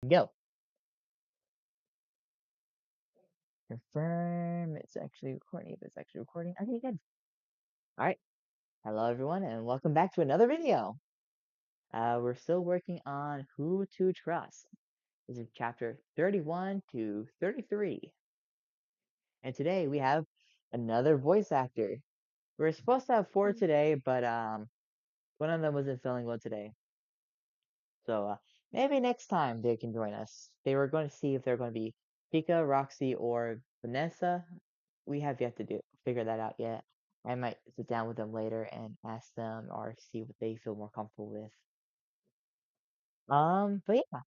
Go. Confirm it's actually recording. If it's actually recording, okay, good. All right. Hello, everyone, and welcome back to another video. We're still working on who to trust. This is chapter 31 to 33. And today we have another voice actor. We're supposed to have four today, but one of them wasn't feeling well today. So maybe next time they can join us. They were going to see if they're going to be Pika, Roxy, or Vanessa. We have yet to figure that out yet. I might sit down with them later and ask them or see what they feel more comfortable with. But yeah.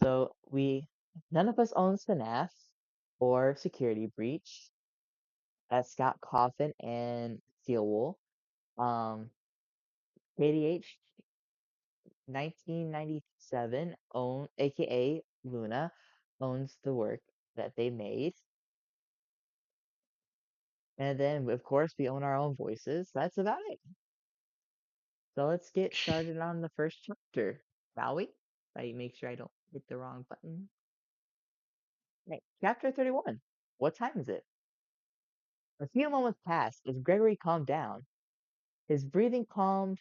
So none of us owns FNAF or Security Breach. That's Scott Coffin and Steel Wool. KDH 1997 aka Luna, owns the work that they made. And then of course we own our own voices. That's about it. So let's get started on the first chapter, shall we? I make sure I don't hit the wrong button. Right. Chapter 31. What time is it? A few moments passed as Gregory calmed down. His breathing calmed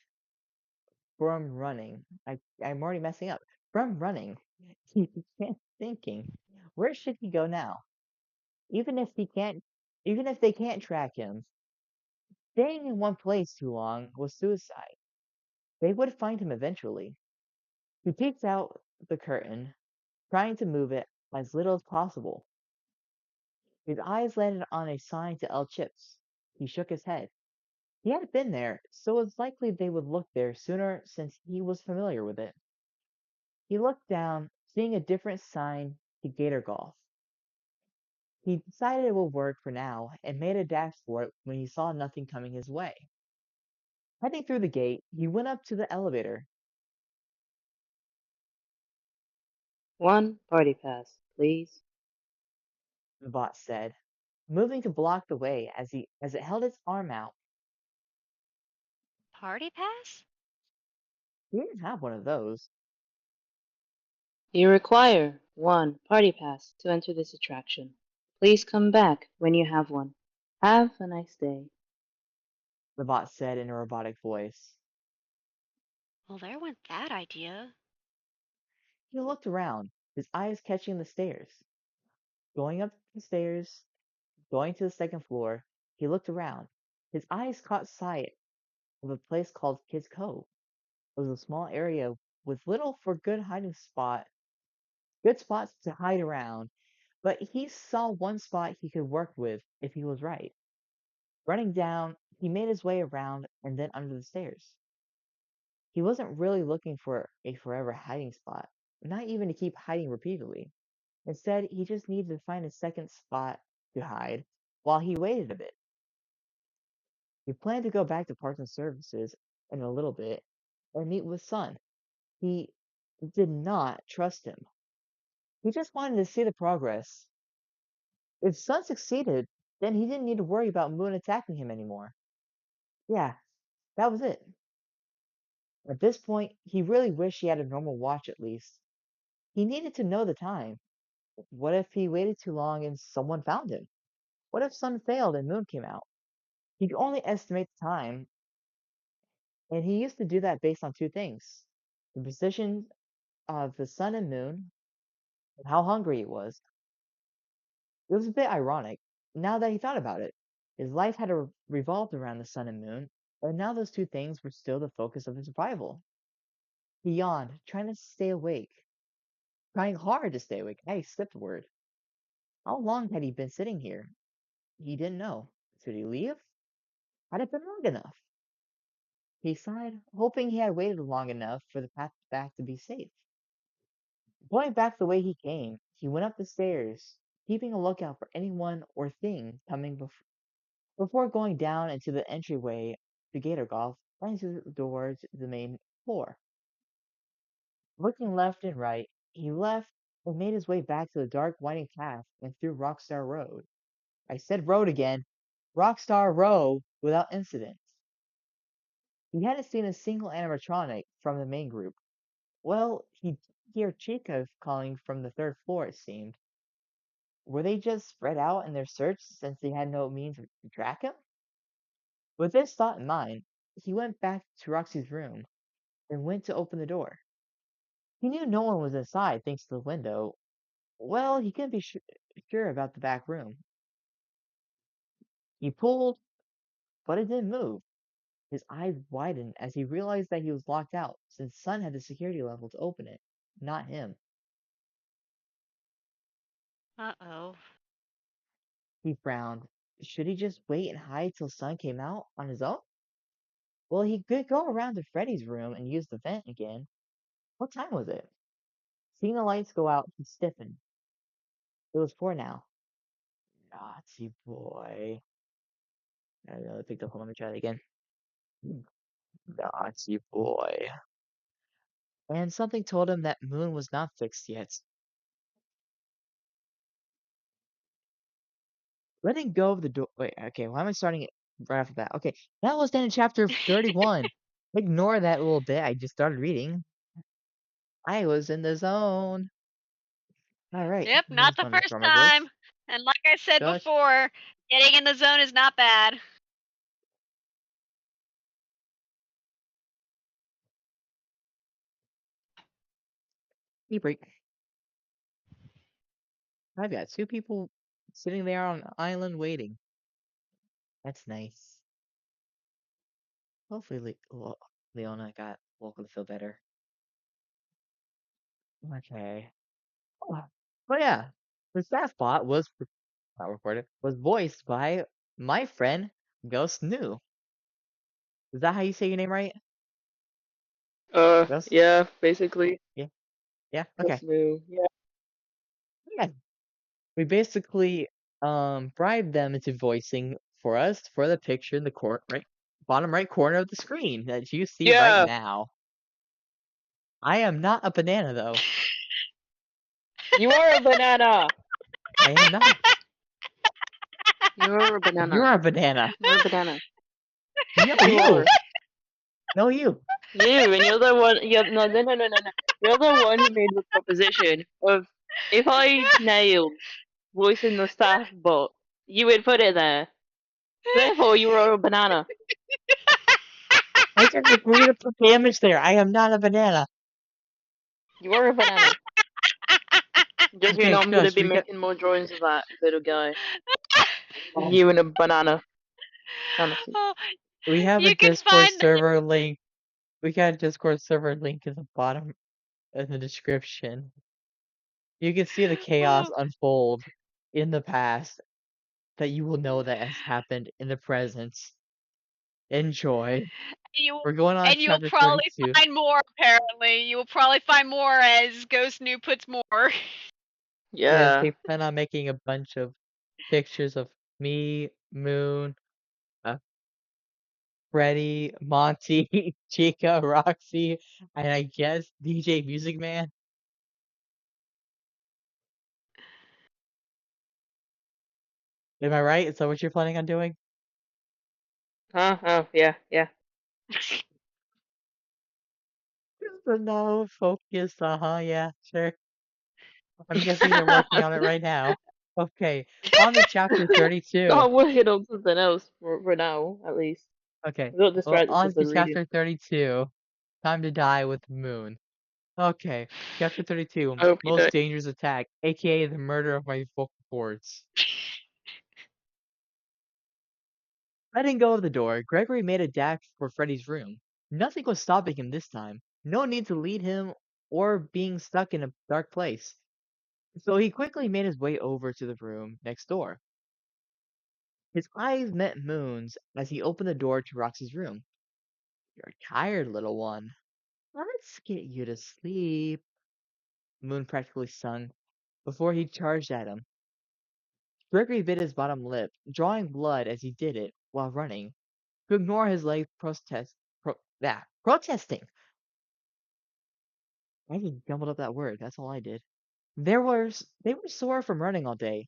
from running. I'm already messing up. From running. He began thinking, where should he go now? Even if he can't even if they can't track him, staying in one place too long was suicide. They would find him eventually. He peeked out the curtain, trying to move it as little as possible. His eyes landed on a sign to El Chips. He shook his head. He had been there, so it was likely they would look there sooner since he was familiar with it. He looked down, seeing a different sign to Gator Golf. He decided it would work for now and made a dash for it when he saw nothing coming his way. Heading through the gate, he went up to the elevator. One party pass, please. The bot said, moving to block the way as it held its arm out. Party pass? He didn't have one of those. You require one party pass to enter this attraction. Please come back when you have one. Have a nice day. The bot said in a robotic voice. Well, there went that idea. He looked around, his eyes catching the stairs. Going up the stairs, going to the second floor, he looked around. His eyes caught sight of a place called Kids Cove. It was a small area with little for good spots to hide around, but he saw one spot he could work with if he was right. Running down, he made his way around and then under the stairs. He wasn't really looking for a forever hiding spot, not even to keep hiding repeatedly. Instead, he just needed to find a second spot to hide while he waited a bit. He planned to go back to Parts and Services in a little bit and meet with Sun. He did not trust him. He just wanted to see the progress. If Sun succeeded, then he didn't need to worry about Moon attacking him anymore. Yeah, that was it. At this point, he really wished he had a normal watch at least. He needed to know the time. What if he waited too long and someone found him? What if Sun failed and Moon came out? He could only estimate the time, and he used to do that based on two things: the position of the sun and moon, and how hungry he was. It was a bit ironic, now that he thought about it. His life had revolved around the sun and moon, and now those two things were still the focus of his survival. He yawned, trying to stay awake. Trying hard to stay awake. I skipped a word. How long had he been sitting here? He didn't know. Should he leave? Had it been long enough? He sighed, hoping he had waited long enough for the path back to be safe. Going back the way he came, he went up the stairs, keeping a lookout for anyone or thing coming before going down into the entryway to Gator Golf and into the door to the main floor. Looking left and right, he left and made his way back to the dark winding path and through Rockstar Road. I said road again. Rockstar Row without incident. He hadn't seen a single animatronic from the main group. Well, he hear Chica calling from the third floor, it seemed. Were they just spread out in their search since they had no means to track him? With this thought in mind, he went back to Roxy's room and went to open the door. He knew no one was inside thanks to the window. Well, he couldn't be sure about the back room. He pulled, but it didn't move. His eyes widened as he realized that he was locked out since Sun had the security level to open it, not him. Uh-oh. He frowned. Should he just wait and hide till Sun came out on his own? Well, he could go around to Freddy's room and use the vent again. What time was it? Seeing the lights go out, he stiffened. It was 4 now. Naughty boy. I don't know, I picked up. Let me try that again. Naughty boy. And something told him that Moon was not fixed yet. Letting go of the door. Wait, okay, why am I starting it right off the bat? Okay, that was then in chapter 31. Ignore that little bit I just started reading. I was in the zone. Alright, Yep, now not let's the put on my first drummer voice. time. And like I said Shush. before, getting in the zone is not bad. Tea break. I've got 2 people sitting there on an island waiting. That's nice. Hopefully, Leona got woken to feel better. Okay. Oh, but yeah, the staff bot was not recorded, was voiced by my friend Ghost New. Is that how you say your name right? Ghost? Yeah, basically. Yeah. Yeah. Okay. That's new. Yeah. Yeah. We basically bribed them into voicing for us for the picture in the bottom right corner of the screen that you see right Yeah, now. I am not a banana though. you are a banana. I am not. You are a You're banana. a banana. You're a banana. No, You you. are. No, you. You, and you're the one. No. You're the one who made the proposition of if I nailed voicing the staff bot, you would put it there. Therefore, you are a banana. I just agreed to put the image there. I am not a banana. You are a banana. Just so you Okay, know, I'm gonna shush. be making more drawings of that little guy. You and a banana. Fantasy. Oh, We have a you can Discord find server link. We got a Discord server link in the bottom in the description. You can see the chaos oh, unfold in the past that you will know that has happened in the present. Enjoy. you We're going on and you'll chapter probably 32. find more apparently. You will probably find more as Ghost New puts more. Yes, Yeah. they plan on making a bunch of pictures of me, Moon, uh, Freddy, Monty, Chica, Roxy, and I guess DJ Music Man. Am I right? Is that what you're planning on doing? Huh? Oh, yeah, yeah. No, focus. Yeah, sure. I'm guessing they're working on it right now. Okay, on to chapter 32. I'm working on something else for now, at least. Okay, I got well, distracted on because I to was reading. chapter 32. Time to die with Moon. Okay, chapter 32. I hope you Most don't. dangerous attack, aka the murder of my vocal cords. Letting go of the door, Gregory made a dash for Freddy's room. Nothing was stopping him this time. No need to lead him or being stuck in a dark place. So he quickly made his way over to the room next door. His eyes met Moon's as he opened the door to Roxy's room. You're tired, little one. Let's get you to sleep, Moon practically sung, before he charged at him. Gregory bit his bottom lip, drawing blood as he did it while running, to ignore his leg protesting. I just jumbled up that word, that's all I did. They were sore from running all day.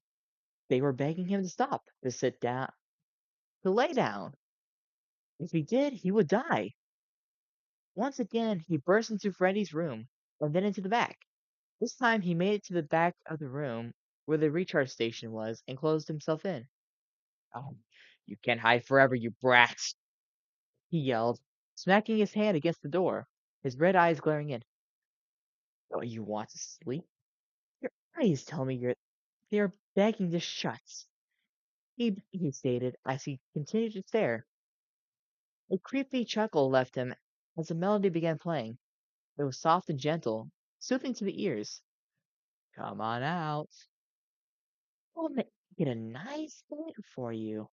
They were begging him to stop, to sit down, to lay down. If he did, he would die. Once again, he burst into Freddy's room, and then into the back. This time he made it to the back of the room where the recharge station was and closed himself in. Oh, you can't hide forever, you brats! He yelled, smacking his hand against the door, his red eyes glaring in. Oh, you want to sleep? Your eyes tell me they're begging to shut. He stated as he continued to stare. A creepy chuckle left him as the melody began playing. It was soft and gentle, soothing to the ears. Come on out. We'll make it a nice bed for you.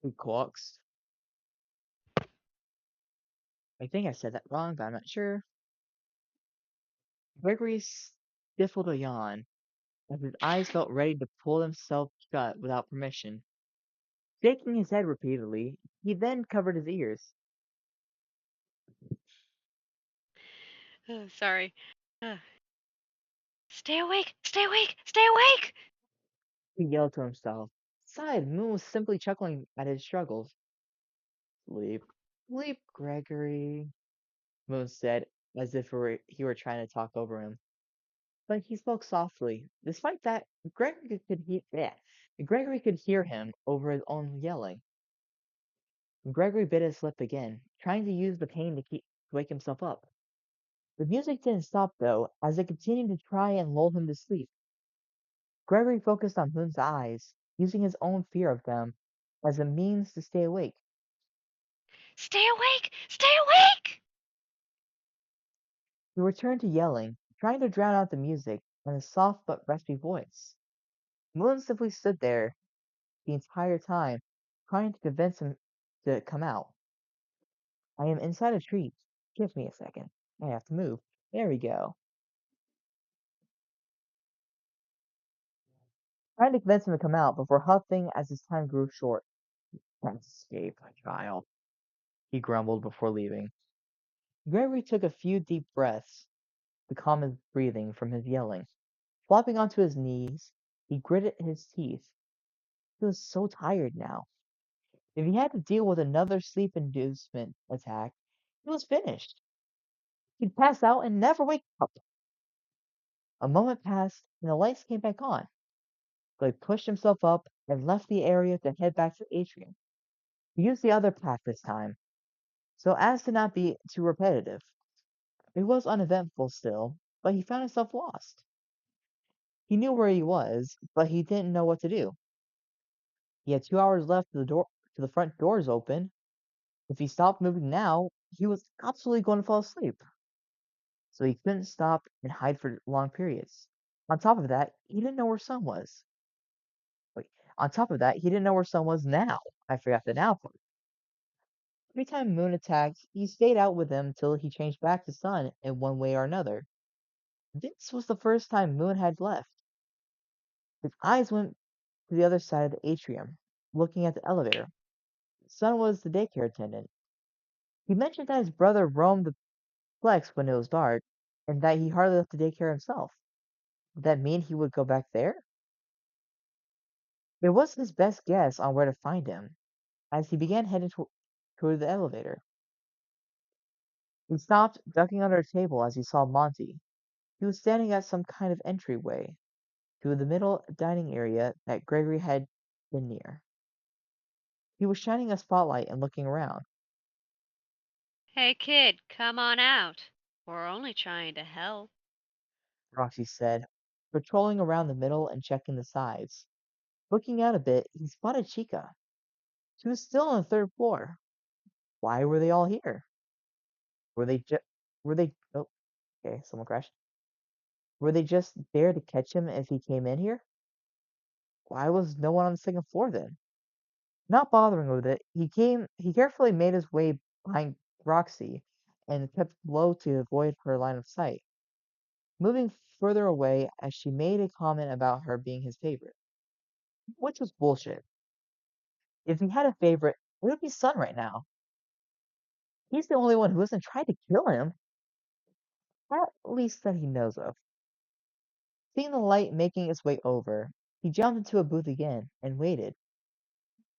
He coaxed. I think I said that wrong, but I'm not sure. Gregory stifled a yawn as his eyes felt ready to pull themselves shut without permission. Shaking his head repeatedly, he then covered his ears. Sorry. Uh, Stay awake! Stay awake! Stay awake! He yelled to himself. Inside, Moon was simply chuckling at his struggles. Sleep. Sleep, Gregory, Moon said, as if he were trying to talk over him. But he spoke softly. Despite that, Gregory could hear him over his own yelling. Gregory bit his lip again, trying to use the pain to wake himself up. The music didn't stop though, as it continued to try and lull him to sleep. Gregory focused on Moon's eyes, using his own fear of them as a means to stay awake. Stay awake! Stay awake! He returned to yelling, trying to drown out the music in a soft but raspy voice. Moon simply stood there the entire time, trying to convince him to come out. I am inside a tree. Give me a second. I have to move. There we go. Trying to convince him to come out before huffing as his time grew short. Can't escape, my child, he grumbled before leaving. Gregory took a few deep breaths to calm his breathing from his yelling. Flopping onto his knees, he gritted his teeth. He was so tired now. If he had to deal with another sleep inducement attack, he was finished. He'd pass out and never wake up. A moment passed, and the lights came back on. Blake pushed himself up and left the area to head back to the atrium. He used the other path this time, so as to not be too repetitive. It was uneventful still, but he found himself lost. He knew where he was, but he didn't know what to do. He had 2 hours left to the front doors open. If he stopped moving now, he was absolutely going to fall asleep. So he couldn't stop and hide for long periods. On top of that, he didn't know where Sun was. Wait, on top of that, he didn't know where Sun was now. I forgot the now part. Every time Moon attacked, he stayed out with him till he changed back to Sun in one way or another. This was the first time Moon had left. His eyes went to the other side of the atrium, looking at the elevator. Sun was the daycare attendant. He mentioned that his brother roamed the plex when it was dark, and that he hardly left the daycare himself. Would that mean he would go back there? It was his best guess on where to find him, as he began heading toward the elevator. He stopped, ducking under a table as he saw Monty. He was standing at some kind of entryway to the middle dining area that Gregory had been near. He was shining a spotlight and looking around. Hey kid, come on out. We're only trying to help. Roxy said, patrolling around the middle and checking the sides. Looking out a bit, he spotted Chica. She was still on the third floor. Why were they all here? Were they just... Were they... Oh, okay, someone crashed. Were they just there to catch him if he came in here? Why was no one on the second floor then? Not bothering with it, he carefully made his way behind Roxy and kept low to avoid her line of sight, moving further away as she made a comment about her being his favorite, which was bullshit. If he had a favorite, it would be Sun right now. He's the only one who hasn't tried to kill him, at least that he knows of. Seeing the light making its way over, he jumped into a booth again and waited.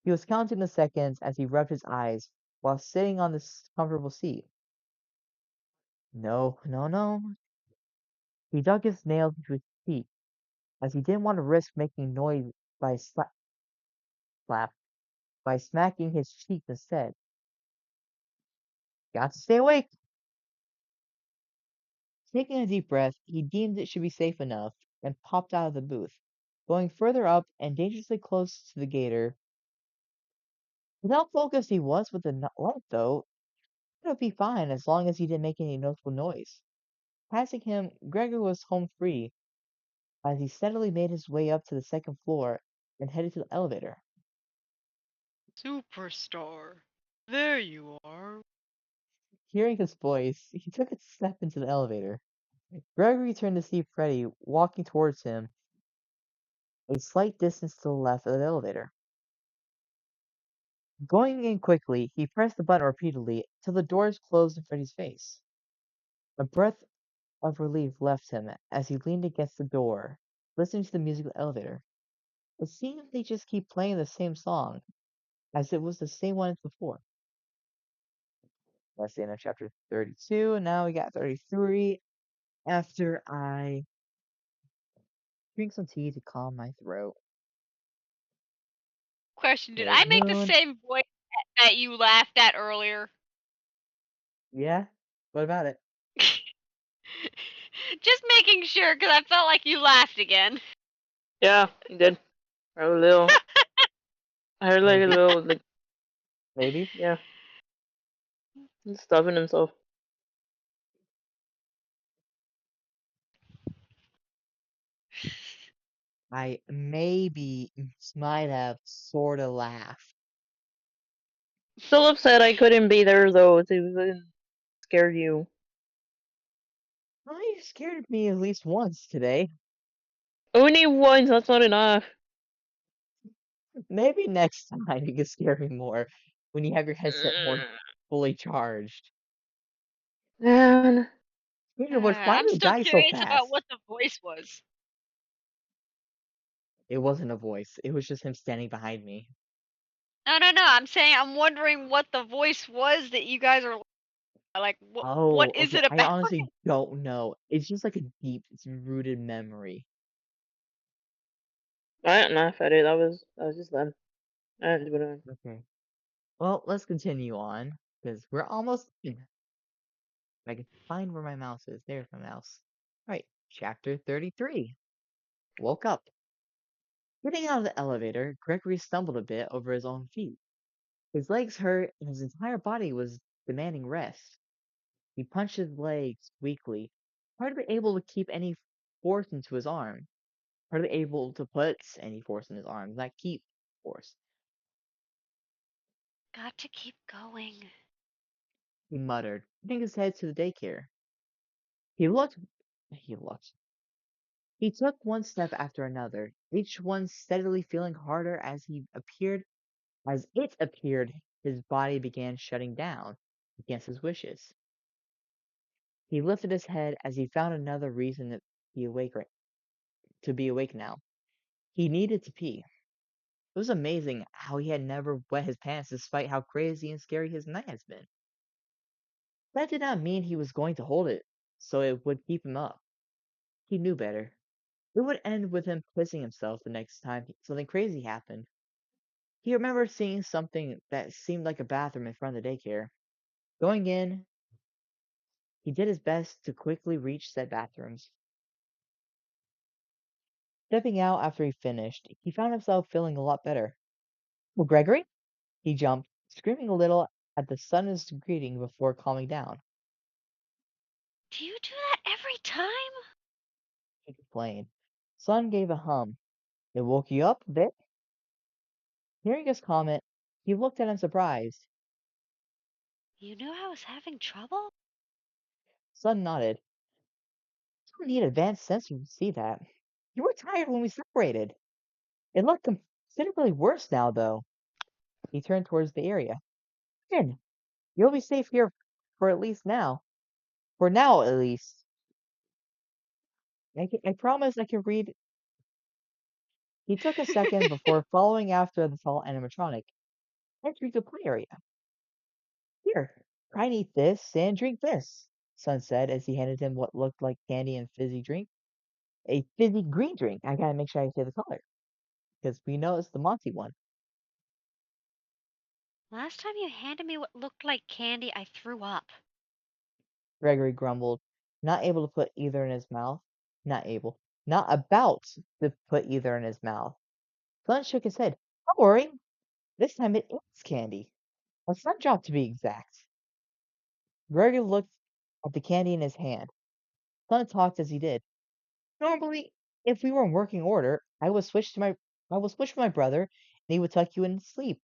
He was counting the seconds as he rubbed his eyes while sitting on this comfortable seat. No, no, no. He dug his nails into his cheek, as he didn't want to risk making noise by slap by smacking his cheek instead. Got to stay awake. Taking a deep breath, he deemed it should be safe enough and popped out of the booth, going further up and dangerously close to the gator. With how focused he was with the light, though, it would be fine as long as he didn't make any noticeable noise. Passing him, Gregor was home free as he steadily made his way up to the second floor and headed to the elevator. Superstar. There you are. Hearing his voice, he took a step into the elevator. Gregory turned to see Freddy walking towards him, a slight distance to the left of the elevator. Going in quickly, he pressed the button repeatedly till the doors closed in Freddy's face. A breath of relief left him as he leaned against the door, listening to the music of the elevator. It seemed they just keep playing the same song, as it was the same one as before. That's the end of chapter 32, and now we got 33 after I drink some tea to calm my throat. Question, did There's I the make the moon. same voice that you laughed at earlier? Yeah? What about it? Just making sure, because I felt like you laughed again. Yeah, he did. I heard a little. I heard like a Maybe. little, like, Maybe. yeah, he's stuffing himself. I maybe might have sorta laughed. Still upset I couldn't be there though. It was scared you. Well, you scared me at least once today. Only once. That's not enough. Maybe next time you can scare me more when you have your headset more Mm, fully charged. man. Speaking of which, why I'm did it still die so curious about fast? what the voice was. It wasn't a voice. It was just him standing behind me. No, no, no. I'm saying I'm wondering what the voice was that you guys are like. What Oh, is okay. it I about? honestly don't know. It's just like a deep, it's rooted memory. I didn't laugh at it. That was just them. I didn't do it. Okay. Well, let's continue on because we're almost in. If I can find where my mouse is. There's my mouse. All right, chapter 33. Woke up. Getting out of the elevator, Gregory stumbled a bit over his own feet. His legs hurt and his entire body was demanding rest. He punched his legs weakly, hardly able to keep any force into his arm. Hardly able to put any force in his arms, not keep force. Got to keep going. He muttered, putting his head to the daycare. He looked. He looked. He took one step after another, each one steadily feeling harder as it appeared his body began shutting down against his wishes. He lifted his head as he found another reason be awake to be awake now. He needed to pee. It was amazing how he had never wet his pants despite how crazy and scary his night has been. That did not mean he was going to hold it, so it would keep him up. He knew better. It would end with him pissing himself the next time something crazy happened. He remembered seeing something that seemed like a bathroom in front of the daycare. Going in, he did his best to quickly reach said bathrooms. Stepping out after he finished, he found himself feeling a lot better. Well, Gregory? He jumped, screaming a little at the sudden greeting before calming down. Do you do that every time? He complained. Sun gave a hum. It woke you up a bit? Hearing his comment, he looked at him surprised. You knew I was having trouble? Sun nodded. You don't need advanced sensors to see that. You were tired when we separated. It looked considerably worse now, though. He turned towards the area. Good. You'll be safe here for at least now. For now, at least. I promise I can read. He took a second before following after the tall animatronic, entering the play area. Here, try and eat this and drink this. Son said as he handed him what looked like candy and fizzy drink. A fizzy green drink. I gotta make sure I say the color, because we know it's the Monty one. Last time you handed me what looked like candy, I threw up. Gregory grumbled, not able to put either in his mouth. Not able. Not about to put either in his mouth. Son shook his head. Don't worry. This time it is candy. A sun drop to be exact. Gregory looked at the candy in his hand. Son talked as he did. Normally, if we were in working order, I would switch with my brother, and he would tuck you in to sleep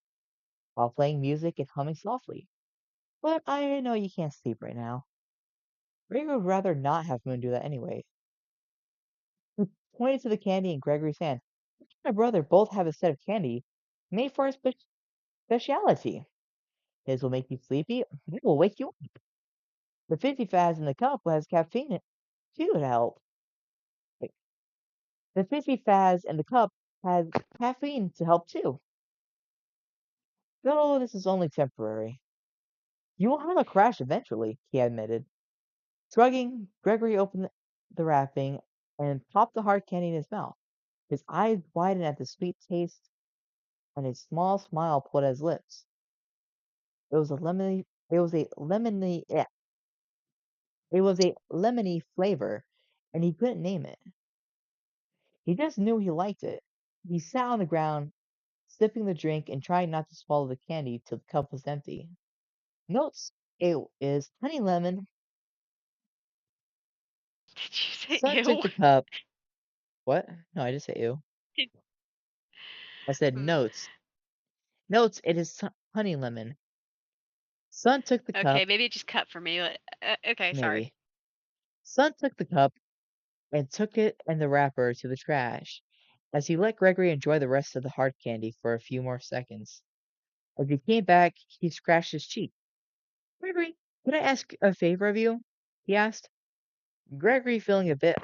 while playing music and humming softly. But I know you can't sleep right now. Gregory would rather not have Moon do that anyway. He pointed to the candy in Gregory's hand. My brother both have a set of candy made for our speciality. His will make you sleepy, mine will wake you up. The 50 Faz in the cup has caffeine in it too to help. Wait, the 50 Faz in the cup has caffeine to help too. Though this is only temporary. You will have a crash eventually, he admitted. Shrugging, Gregory opened the wrapping and popped the hard candy in his mouth. His eyes widened at the sweet taste, and a small smile pulled at his lips. It was a lemony, yeah, it was a lemony flavor, and he couldn't name it. He just knew he liked it. He sat on the ground, sipping the drink and trying not to swallow the candy till the cup was empty. Notes, it is honey lemon. Did you say Son took ew? the cup. What? No, I just said ew. I said Hmm. notes. Notes, it is honey lemon. Son took the Okay, cup. maybe it just cut for me. Okay, sorry. Maybe. Son took the cup and took it and the wrapper to the trash, as he let Gregory enjoy the rest of the hard candy for a few more seconds. As he came back, he scratched his cheek. Gregory, could I ask a favor of you? He asked. Gregory, feeling a bit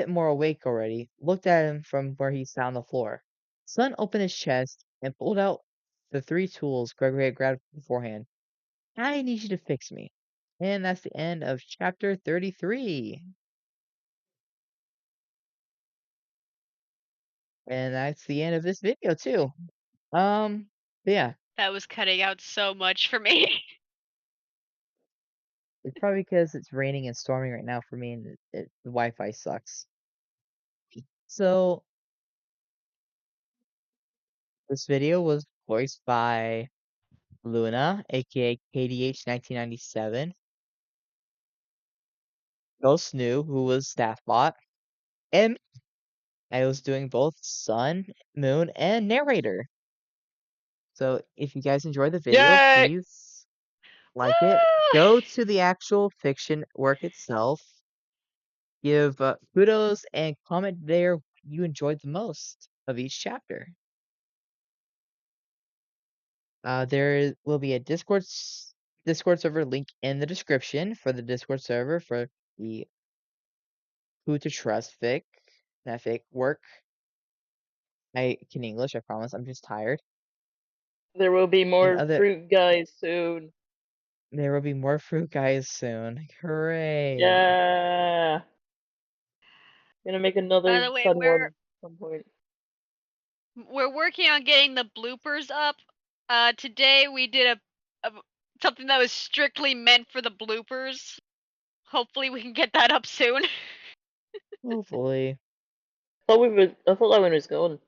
more awake already, looked at him from where he sat on the floor. Son opened his chest and pulled out the three tools Gregory had grabbed beforehand. I need you to fix me. And that's the end of chapter 33. And that's the end of this video too. But yeah, That was cutting out so much for me. it's probably because it's raining and storming right now for me, and the Wi-Fi sucks. So this video was voiced by Luna, aka KDH1997, Ghost New, who was Staffbot, and I was doing both Sun, Moon, and narrator. So if you guys enjoyed the video, Yay! please like it. Go to the actual fiction work itself. Give kudos and comment there what you enjoyed the most of each chapter. There will be a Discord server link in the description for the Discord server for the Who to Trust that fic work. I can English, I promise. I'm just tired. There will be And more other fruit guys soon. There will be more fruit guys soon. Hooray! Yeah. Gonna make By another the way, fun one at some point. we're working on getting the bloopers up. Today we did a something that was strictly meant for the bloopers. Hopefully we can get that up soon. Hopefully. I thought that one was gone.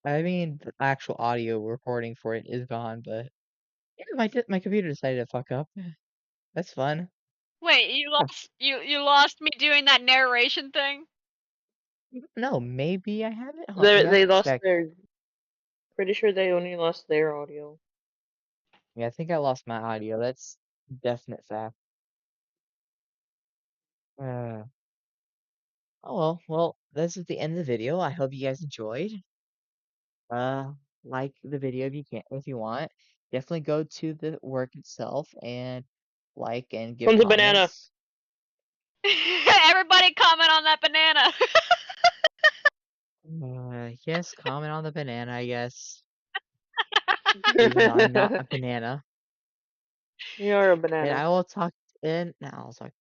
I mean, the actual audio recording for it is gone, but yeah, my computer decided to fuck up. That's fun. Wait, you Yeah. you lost me doing that narration thing? No, maybe I have it. Hold on, They let me lost check. their. Pretty sure they only lost their audio. Yeah, I think I lost my audio. That's definite fact. Uh, oh well, this is the end of the video. I hope you guys enjoyed. Uh, like the video if you can, if you want. Definitely go to the work itself and like and give One's a banana. comments. Everybody comment on that banana. Yes, comment on the banana, I guess. Even though I'm not a banana. You're a And banana. I will talk and now I'll talk.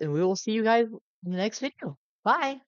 And we will see you guys in the next video. Bye.